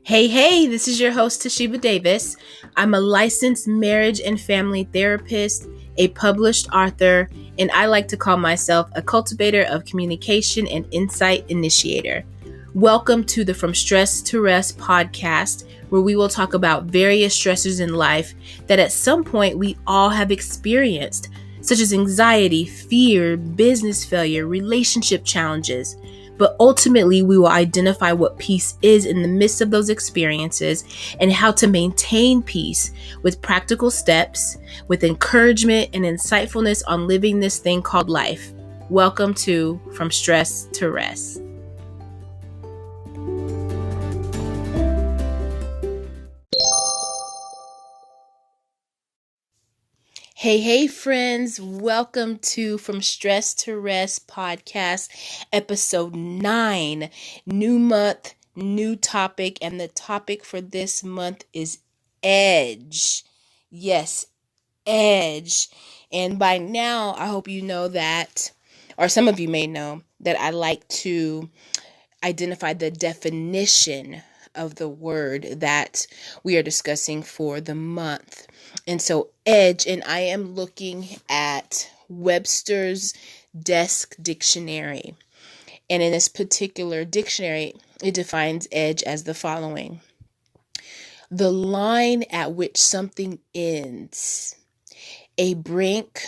Hey, this is your host, Toshiba Davis. I'm a licensed marriage and family therapist, a published author, and I like to call myself a cultivator of communication and insight initiator. Welcome to the From Stress to Rest podcast, where we will talk about various stressors in life that at some point we all have experienced, such as anxiety, fear, business failure, relationship challenges. But ultimately, we will identify what peace is in the midst of those experiences and how to maintain peace with practical steps, with encouragement and insightfulness on living this thing called life. Welcome to From Stress to Rest. Hey, friends. Welcome to From Stress to Rest podcast, episode 9. New month, new topic, and the topic for this month is edge. Yes, edge. And by now, I hope you know that, or some of you may know, that I like to identify the definition of the word that we are discussing for the month. And so edge, and I am looking at Webster's Desk Dictionary. And in this particular dictionary, it defines edge as the following: the line at which something ends, a brink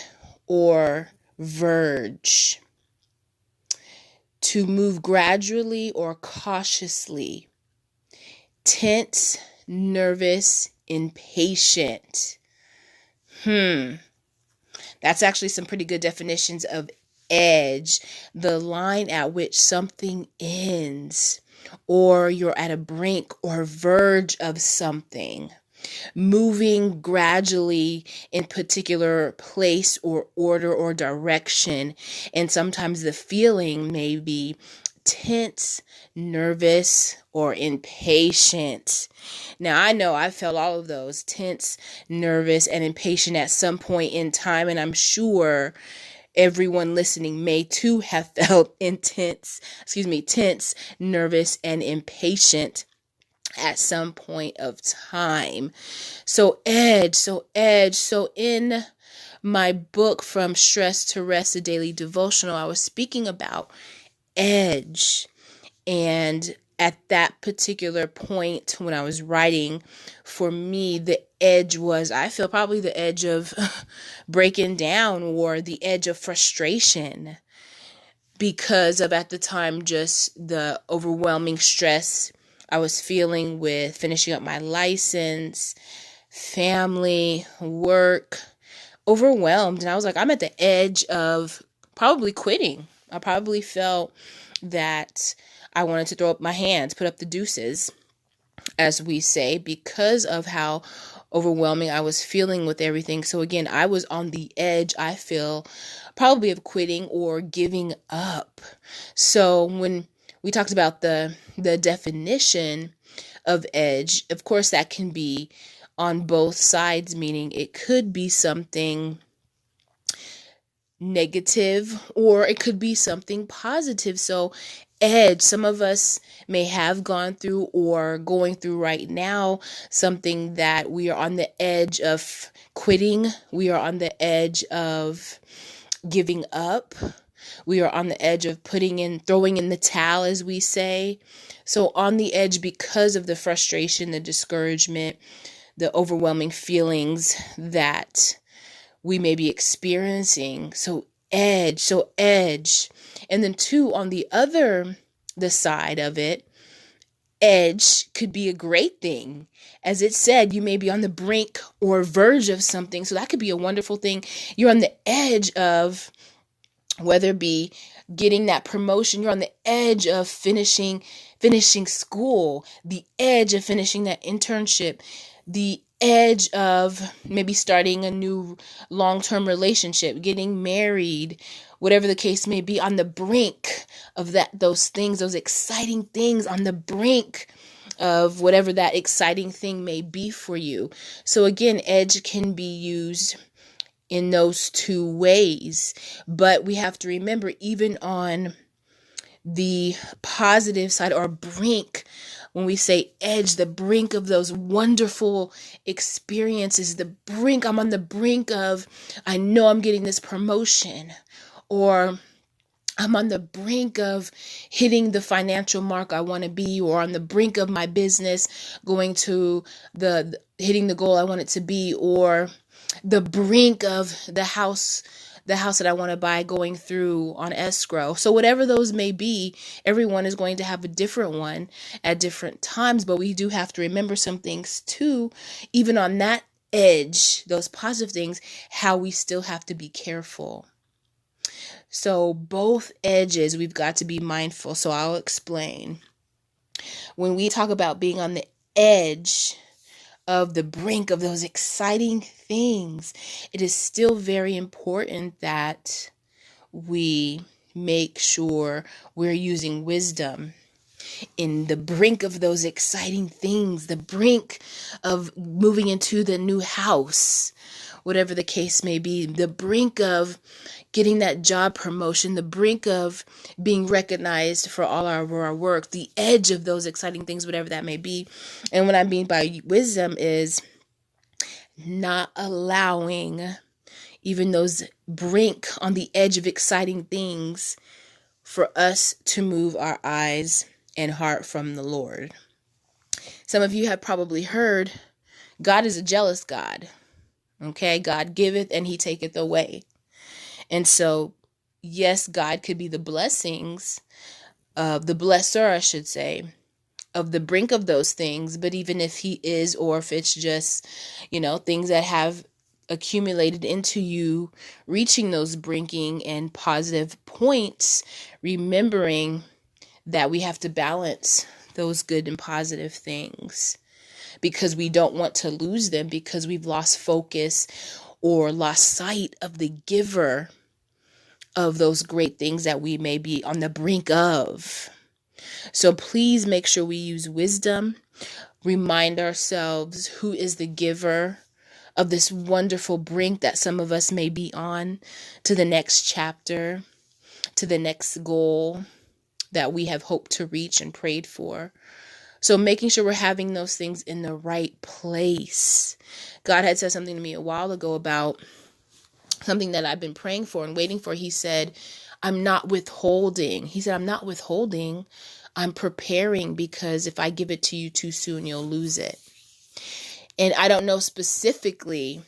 or verge. To move gradually or cautiously. Tense, nervous, impatient. That's actually some pretty good definitions of edge. The line at which something ends, or you're at a brink or verge of something. Moving gradually in particular place or order or direction. And sometimes the feeling may be tense, nervous, or impatient. Now, I know I felt all of those: tense, nervous, and impatient at some point in time, and I'm sure everyone listening may too have felt tense, nervous, and impatient at some point of time. So in my book, From Stress to Rest, a daily devotional, I was speaking about edge. And at that particular point when I was writing, for me, the edge was, I feel, probably the edge of breaking down, or the edge of frustration, because of, at the time, just the overwhelming stress I was feeling with finishing up my license, family, work, overwhelmed. And I was like, I'm at the edge of probably quitting. I probably felt that I wanted to throw up my hands, put up the deuces, as we say, because of how overwhelming I was feeling with everything. So again, I was on the edge, I feel, probably of quitting or giving up. So when we talked about the definition of edge, of course, that can be on both sides, meaning it could be something negative or it could be something positive. So edge, some of us may have gone through or going through right now something that we are on the edge of quitting. We are on the edge of giving up. We are on the edge of throwing in the towel, as we say. So on the edge because of the frustration, the discouragement, the overwhelming feelings that we may be experiencing. So edge. And then two, on the side of it, edge could be a great thing. As it said, you may be on the brink or verge of something. So that could be a wonderful thing. You're on the edge of, whether it be getting that promotion, you're on the edge of finishing school, the edge of finishing that internship, the edge of maybe starting a new long-term relationship, getting married, whatever the case may be, on the brink of those exciting things, on the brink of whatever that exciting thing may be for you. So again, edge can be used in those two ways, but we have to remember, even on the positive side, or brink. When we say edge, the brink of those wonderful experiences, the brink, I'm on the brink of, I know I'm getting this promotion, or I'm on the brink of hitting the financial mark I want to be, or on the brink of my business going to hitting the goal I want it to be, or the brink of the house that I want to buy going through on escrow. So whatever those may be, everyone is going to have a different one at different times, but we do have to remember some things too, even on that edge, those positive things, how we still have to be careful. So both edges, we've got to be mindful. So I'll explain. When we talk about being on the edge of the brink of those exciting things, it is still very important that we make sure we're using wisdom in the brink of those exciting things, the brink of moving into the new house, whatever the case may be, the brink of getting that job promotion, the brink of being recognized for all our work, the edge of those exciting things, whatever that may be. And what I mean by wisdom is not allowing even those brink on the edge of exciting things for us to move our eyes and heart from the Lord. Some of you have probably heard God is a jealous God. Okay, God giveth and he taketh away. And so, yes, God could be the blessings of the blesser, I should say, of the brink of those things. But even if he is, or if it's just, things that have accumulated into you reaching those brinking and positive points, remembering that we have to balance those good and positive things, because we don't want to lose them because we've lost focus or lost sight of the giver of those great things that we may be on the brink of. So please make sure we use wisdom, remind ourselves who is the giver of this wonderful brink that some of us may be on, to the next chapter, to the next goal that we have hoped to reach and prayed for. So making sure we're having those things in the right place. God had said something to me a while ago about something that I've been praying for and waiting for. He said, I'm not withholding. He said, I'm not withholding. I'm preparing, because if I give it to you too soon, you'll lose it. And I don't know specifically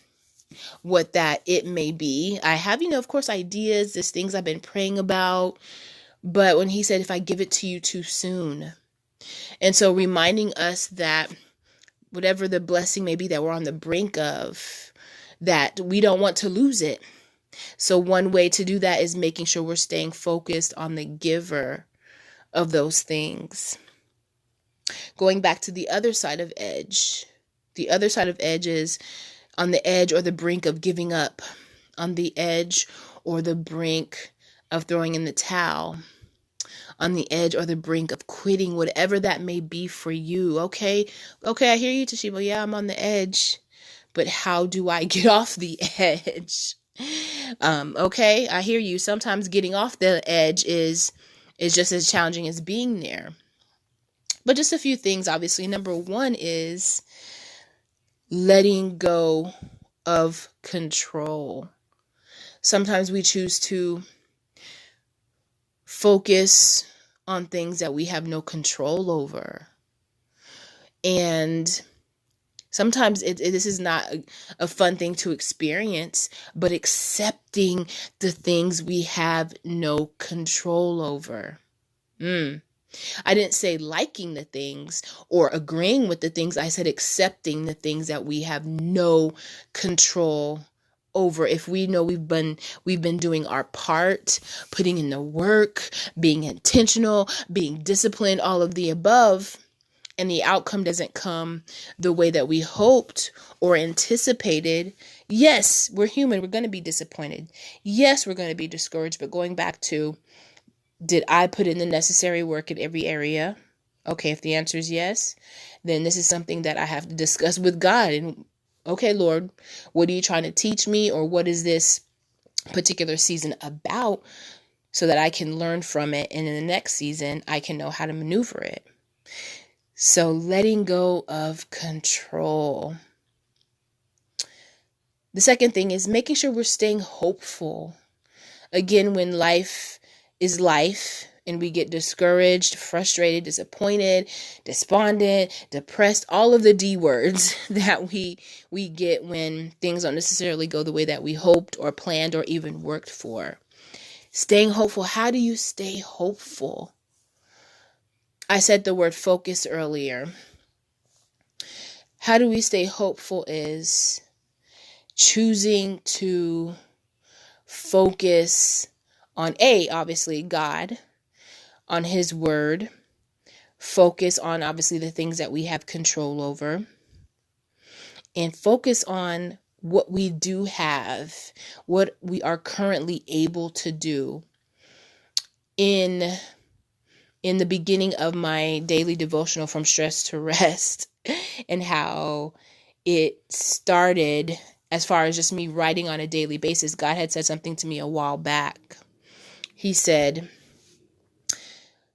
what that it may be. I have, of course, ideas. There's things I've been praying about. But when he said, if I give it to you too soon. And so reminding us that whatever the blessing may be that we're on the brink of, that we don't want to lose it. So one way to do that is making sure we're staying focused on the giver of those things. Going back to the other side of edge. The other side of edge is on the edge or the brink of giving up, on the edge or the brink of throwing in the towel, on the edge or the brink of quitting, whatever that may be for you. Okay, I hear you, Toshiba. Yeah, I'm on the edge, but how do I get off the edge? Okay, I hear you. Sometimes getting off the edge is just as challenging as being there. But just a few things, obviously. Number one is letting go of control. Sometimes we choose to focus on things that we have no control over. And sometimes this is not a fun thing to experience, but accepting the things we have no control over. I didn't say liking the things or agreeing with the things. I said accepting the things that we have no control over. If we know we've been doing our part, putting in the work, being intentional, being disciplined, all of the above, and the outcome doesn't come the way that we hoped or anticipated, yes, we're human. We're going to be disappointed. Yes, we're going to be discouraged. But going back to, did I put in the necessary work in every area? Okay, if the answer is yes, then this is something that I have to discuss with God. And okay, Lord, what are you trying to teach me? Or what is this particular season about? so that I can learn from it. And in the next season, I can know how to maneuver it. So letting go of control. The second thing is making sure we're staying hopeful. Again, when life is life and we get discouraged, frustrated, disappointed, despondent, depressed, all of the D words that we get when things don't necessarily go the way that we hoped or planned or even worked for. Staying hopeful. How do you stay hopeful? I said the word focus earlier. How do we stay hopeful is choosing to focus on obviously God, on his word, focus on obviously the things that we have control over, and focus on what we do have, what we are currently able to do. In the beginning of my daily devotional From Stress to Rest, and how it started as far as just me writing on a daily basis, God had said something to me a while back. He said,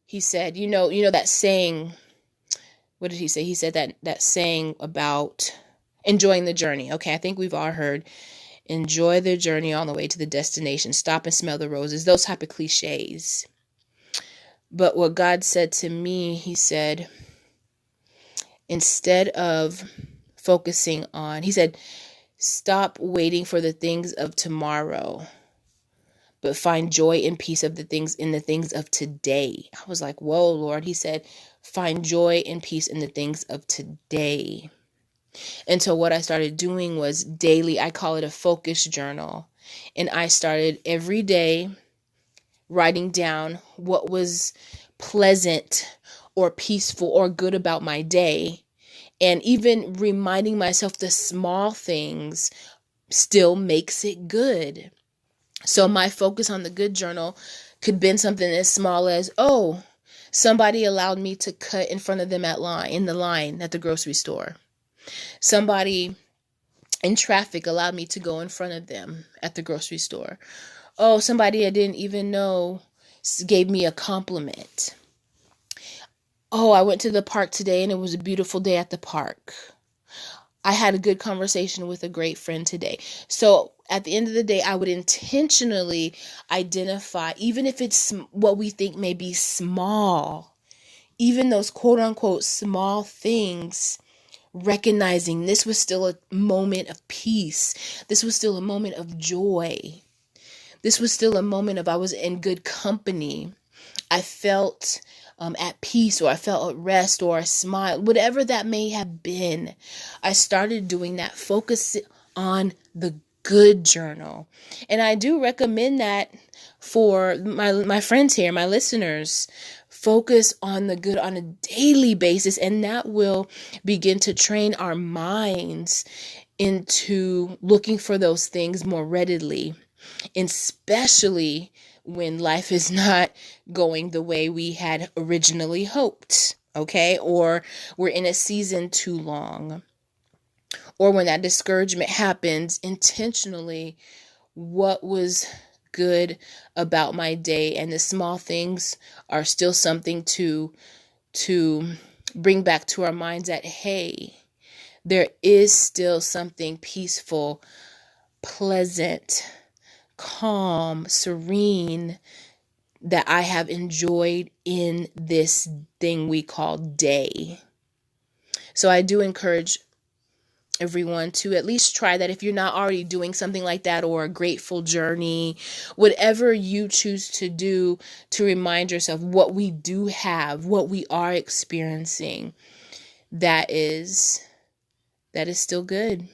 you know that saying, what did he say? He said that saying about enjoying the journey. Okay, I think we've all heard, enjoy the journey on the way to the destination, stop and smell the roses, those type of cliches. But what God said to me, he said, instead of focusing on, he said, stop waiting for the things of tomorrow, but find joy and peace of the things of today. I was like, whoa, Lord. He said, find joy and peace in the things of today. And so what I started doing was daily, I call it a focus journal. And I started every day writing down what was pleasant or peaceful or good about my day. And even reminding myself the small things still makes it good. So my focus on the good journal could be something as small as, oh, somebody allowed me to cut in front of them in the line at the grocery store. Somebody in traffic allowed me to go in front of them at the grocery store. Oh, somebody I didn't even know gave me a compliment. Oh, I went to the park today and it was a beautiful day at the park. I had a good conversation with a great friend today. So at the end of the day, I would intentionally identify, even if it's what we think may be small, even those quote unquote small things, recognizing this was still a moment of peace. This was still a moment of joy. This was still a moment of I was in good company. I felt at peace, or I felt at rest, or I smiled, whatever that may have been. I started doing that, focus on the good journal. And I do recommend that for my friends here, my listeners. Focus on the good on a daily basis, and that will begin to train our minds into looking for those things more readily, especially when life is not going the way we had originally hoped, okay? Or we're in a season too long. Or when that discouragement happens, intentionally, what was good about my day, and the small things are still something to bring back to our minds that, hey, there is still something peaceful, pleasant, calm, serene that I have enjoyed in this thing we call day. So I do encourage everyone to at least try that if you're not already doing something like that, or a grateful journey, whatever you choose to do, to remind yourself what we do have, what we are experiencing, that is still good.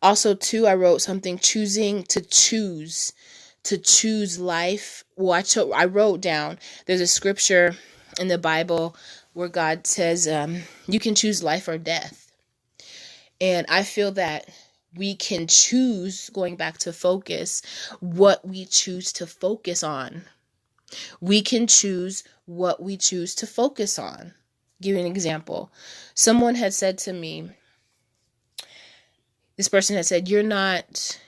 Also, too, I wrote something, choosing to choose life. Well, I wrote down, there's a scripture in the Bible where God says, you can choose life or death. And I feel that we can choose, going back to focus, what we choose to focus on. We can choose what we choose to focus on. Give you an example. Someone had said to me, this person had said, you're not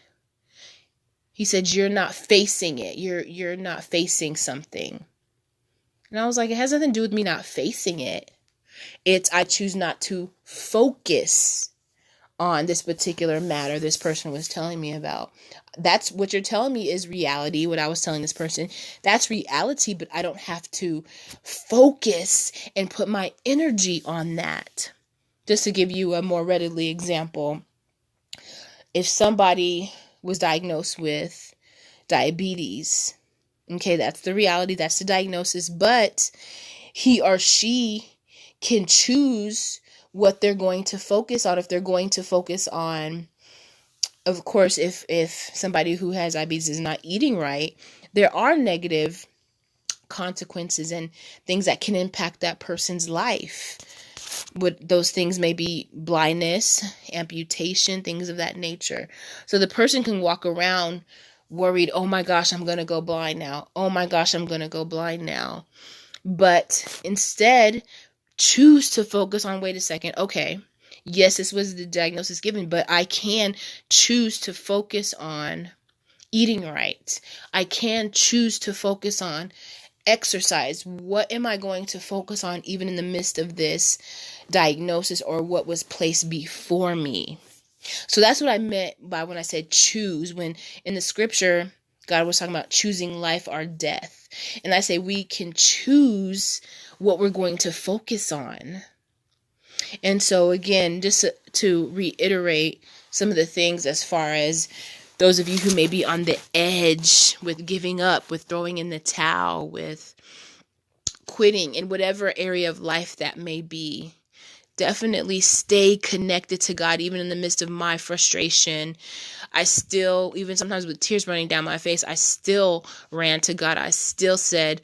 He said, you're not facing it. You're not facing something. And I was like, it has nothing to do with me not facing it. It's I choose not to focus on this particular matter this person was telling me about. That's what you're telling me is reality. What I was telling this person, that's reality, but I don't have to focus and put my energy on that. Just to give you a more readily example, if somebody was diagnosed with diabetes, okay, that's the reality, that's the diagnosis, but he or she can choose what they're going to focus on. If they're going to focus on, of course, if somebody who has diabetes is not eating right, there are negative consequences and things that can impact that person's life. What those things may be: blindness, amputation, things of that nature. So the person can walk around worried, oh my gosh, I'm going to go blind now. Oh my gosh, I'm going to go blind now. But instead, choose to focus on, wait a second, okay, yes, this was the diagnosis given, but I can choose to focus on eating right. I can choose to focus on exercise. What am I going to focus on even in the midst of this diagnosis or what was placed before me? So that's what I meant by when I said choose, when in the scripture, God was talking about choosing life or death. And I say we can choose what we're going to focus on. And so again, just to reiterate some of the things as far as those of you who may be on the edge with giving up, with throwing in the towel, with quitting in whatever area of life that may be, definitely stay connected to God. Even in the midst of my frustration, I still, even sometimes with tears running down my face, I still ran to God. I still said,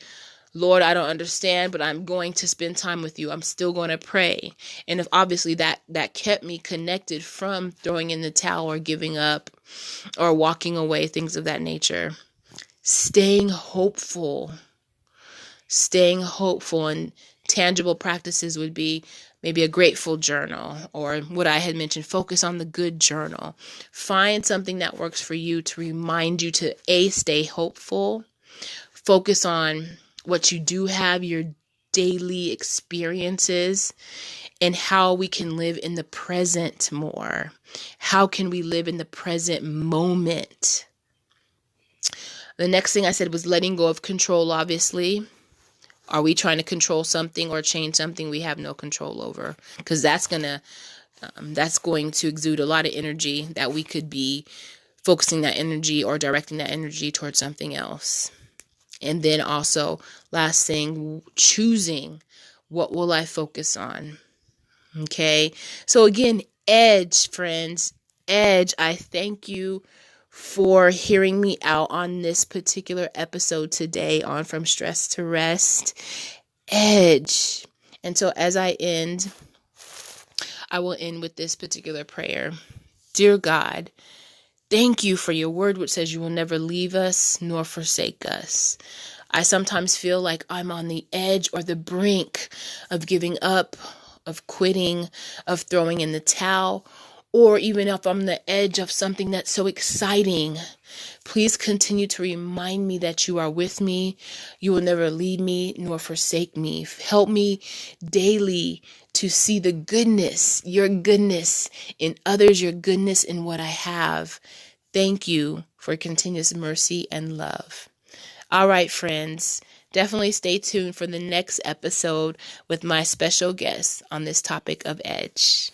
Lord, I don't understand, but I'm going to spend time with you. I'm still going to pray. And if obviously that kept me connected from throwing in the towel or giving up or walking away, things of that nature. Staying hopeful and tangible practices would be maybe a grateful journal, or what I had mentioned, focus on the good journal. Find something that works for you to remind you to stay hopeful. Focus on what you do have, your daily experiences, and how we can live in the present more. How can we live in the present moment? The next thing I said was letting go of control, obviously. Are we trying to control something or change something we have no control over? Because that's going to exude a lot of energy that we could be focusing that energy or directing that energy towards something else. And then also, last thing, choosing what will I focus on? Okay. So again, edge, friends, edge. I thank you for hearing me out on this particular episode today on From Stress to Rest. Edge. And so as I end, I will end with this particular prayer. Dear God, thank you for your word, which says you will never leave us nor forsake us. I sometimes feel like I'm on the edge or the brink of giving up, of quitting, of throwing in the towel, or even if I'm on the edge of something that's so exciting. Please continue to remind me that you are with me. You will never leave me nor forsake me. Help me daily to see the goodness, your goodness in others, your goodness in what I have. Thank you for continuous mercy and love. All right, friends, definitely stay tuned for the next episode with my special guest on this topic of edge.